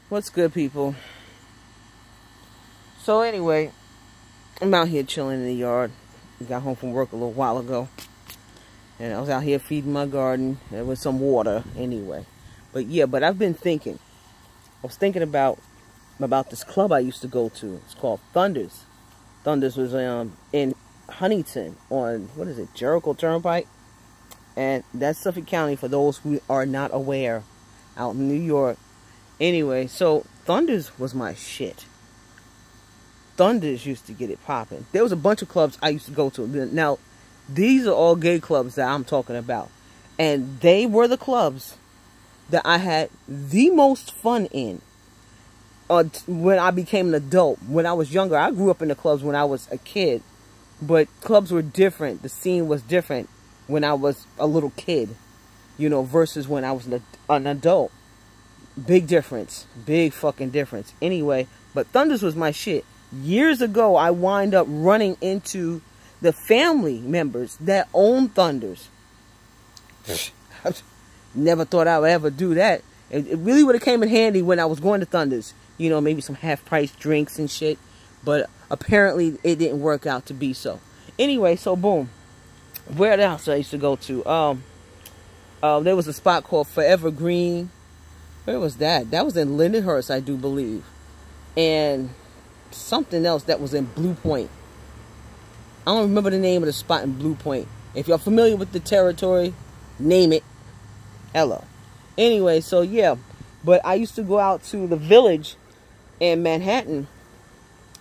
What's good, people? So anyway, I'm out here chilling in the yard. Got home from work a little while ago, and I was out here feeding my garden with some water anyway. But yeah, I've been thinking. I was thinking about this club I used to go to. It's called Thunders. Thunders was in Huntington on, what is it, Jericho Turnpike? And that's Suffolk County for those who are not aware, out in New York. Anyway, so Thunders was my shit. Thunders used to get it popping. There was a bunch of clubs I used to go to. Now, these are all gay clubs that I'm talking about. And they were the clubs that I had the most fun in when I became an adult. When I was younger, I grew up in the clubs when I was a kid. But clubs were different. The scene was different when I was a little kid, you know, versus when I was an adult. Big difference. Big fucking difference. Anyway, but Thunders was my shit. Years ago, I wind up running into the family members that own Thunders. Never thought I would ever do that. It really would have came in handy when I was going to Thunders. You know, maybe some half-price drinks and shit. But apparently, it didn't work out to be so. Anyway, so boom. Where else I used to go to? There was a spot called Forever Green. Where was that? That was in Lindenhurst, I do believe. And something else that was in Blue Point. I don't remember the name of the spot in Blue Point. If you're familiar with the territory, name it. Hello. Anyway, so yeah. But I used to go out to the Village in Manhattan.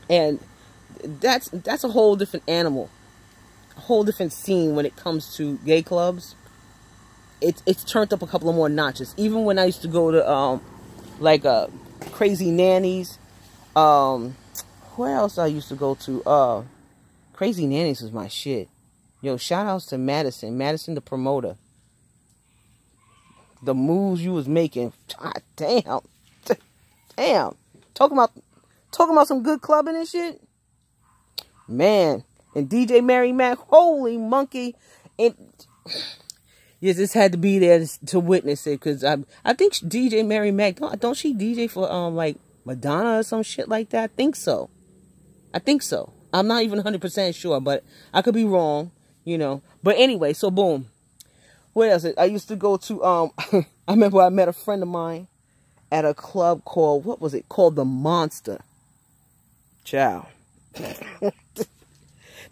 And that's a whole different animal. A whole different scene when it comes to gay clubs. It's turned up a couple of more notches. Even when I used to go to Crazy Nannies. Where else I used to go to? Crazy Nannies was my shit. Yo, shout outs to Madison. Madison the promoter. The moves you was making. God damn. Damn. Talking about some good clubbing and shit. Man. And DJ Mary Mac. Holy monkey. And yes, this had to be there to witness it, because I think DJ Mary Mac, don't she DJ for like Madonna or some shit like that? I think so. I'm not even 100% sure, but I could be wrong, you know. But anyway, so boom. What else? I used to go to I remember I met a friend of mine at a club called, what was it? Called The Monster. Ciao.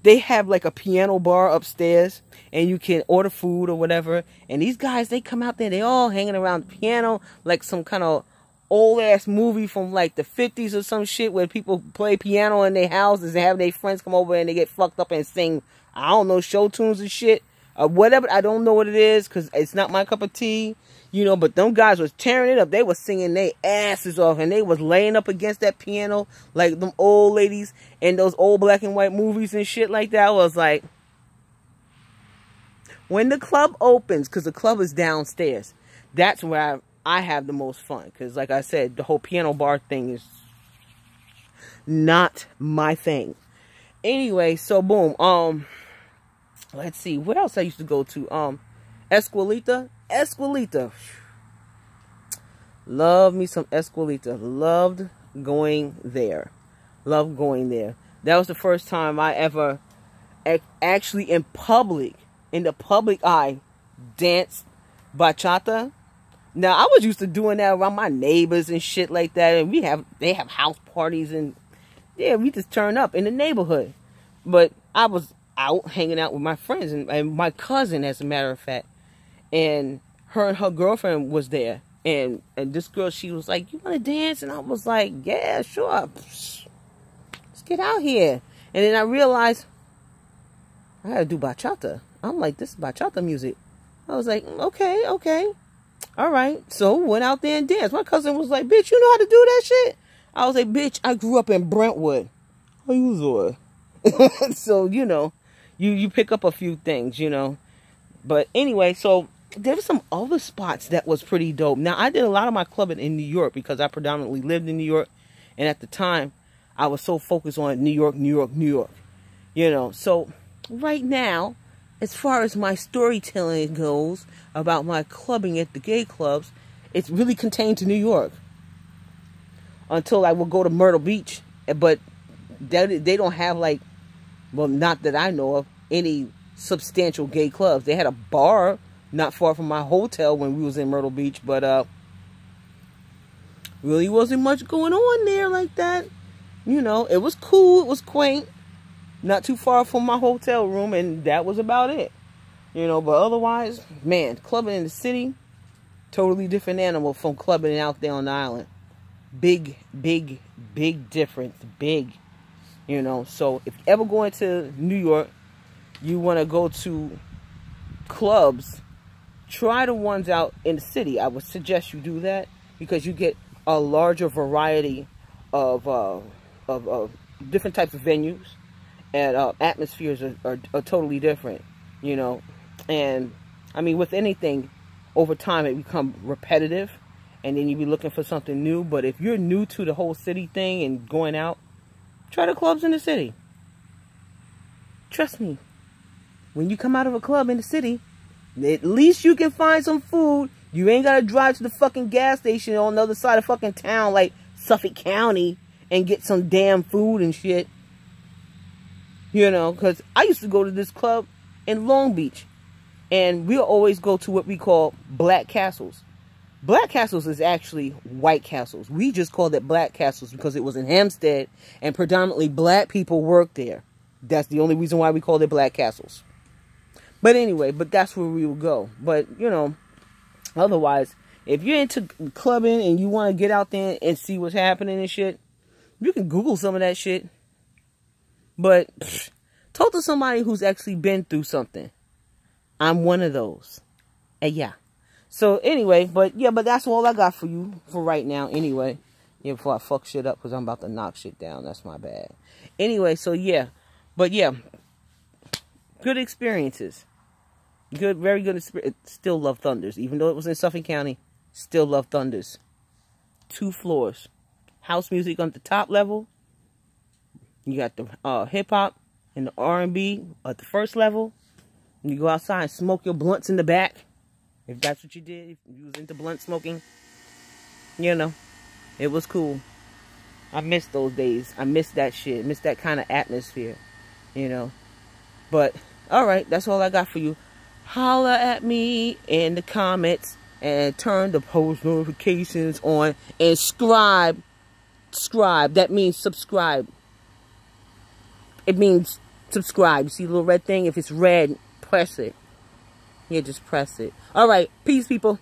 They have like a piano bar upstairs, and you can order food or whatever. And these guys, they come out there, they all hanging around the piano like some kind of old ass movie from like the 50s or some shit, where people play piano in their houses and have their friends come over and they get fucked up and sing, I don't know, show tunes and shit. Whatever, I don't know what it is, because it's not my cup of tea. You know, but them guys was tearing it up. They was singing their asses off, and they was laying up against that piano like them old ladies in those old black and white movies and shit like that. I was like, when the club opens, because the club is downstairs, that's where I have the most fun. Because like I said, the whole piano bar thing is not my thing. Anyway, so boom. Let's see. What else I used to go to? Esquilita. Love me some Esquilita. Loved going there. That was the first time I ever actually in the public eye, danced bachata. Now, I was used to doing that around my neighbors and shit like that. And they have house parties, and yeah, we just turn up in the neighborhood. But I was out hanging out with my friends and my cousin, as a matter of fact. And her girlfriend was there. And this girl, she was like, you want to dance? And I was like, yeah, sure. Let's get out here. And then I realized I had to do bachata. I'm like, this is bachata music. I was like, okay. All right. So went out there and danced. My cousin was like, bitch, you know how to do that shit? I was like, bitch, I grew up in Brentwood. How you doing? So, you know, you pick up a few things, you know. But anyway, so there were some other spots that was pretty dope. Now, I did a lot of my clubbing in New York because I predominantly lived in New York. And at the time, I was so focused on New York. You know, so right now, as far as my storytelling goes about my clubbing at the gay clubs, it's really contained to New York. until I would go to Myrtle Beach. But they don't have, like, well, not that I know of, any substantial gay clubs. They had a bar not far from my hotel when we was in Myrtle Beach, but really wasn't much going on there like that. You know, it was cool, it was quaint, not too far from my hotel room, and that was about it. You know, but otherwise, man, clubbing in the city, totally different animal from clubbing out there on the island. Big, big, big difference. Big. You know, so if you ever go into New York, you want to go to clubs, try the ones out in the city. I would suggest you do that because you get a larger variety of different types of venues, and atmospheres are totally different, you know. And I mean, with anything, over time it become repetitive, and then you be looking for something new. But if you're new to the whole city thing and going out, try the clubs in the city. Trust me, when you come out of a club in the city, at least you can find some food. You ain't gotta drive to the fucking gas station on the other side of fucking town like Suffolk County and get some damn food and shit. You know, because I used to go to this club in Long Beach, and we'll always go to what we call Black Castles. Black Castles is actually White Castles. We just called it Black Castles because it was in Hampstead, and predominantly black people worked there. That's the only reason why we called it Black Castles. But anyway, but that's where we would go. But, you know, otherwise, if you're into clubbing and you want to get out there and see what's happening and shit, you can Google some of that shit. But talk to somebody who's actually been through something. I'm one of those. And yeah. So anyway, but yeah, but that's all I got for you for right now anyway. Yeah, before I fuck shit up because I'm about to knock shit down. That's my bad. Anyway, so yeah. But yeah. Good experiences. Good, very good experience. Still love Thunders. Even though it was in Suffolk County, still love Thunders. 2 floors. House music on the top level. You got the hip-hop and the R&B at the first level. And you go outside and smoke your blunts in the back. If that's what you did, if you was into blunt smoking. You know, it was cool. I miss those days. I miss that shit. I miss that kind of atmosphere. You know. But, alright, that's all I got for you. Holla at me in the comments. And turn the post notifications on. And subscribe. That means subscribe. It means subscribe. You see the little red thing? If it's red, press it. Yeah, just press it. Alright, peace, people.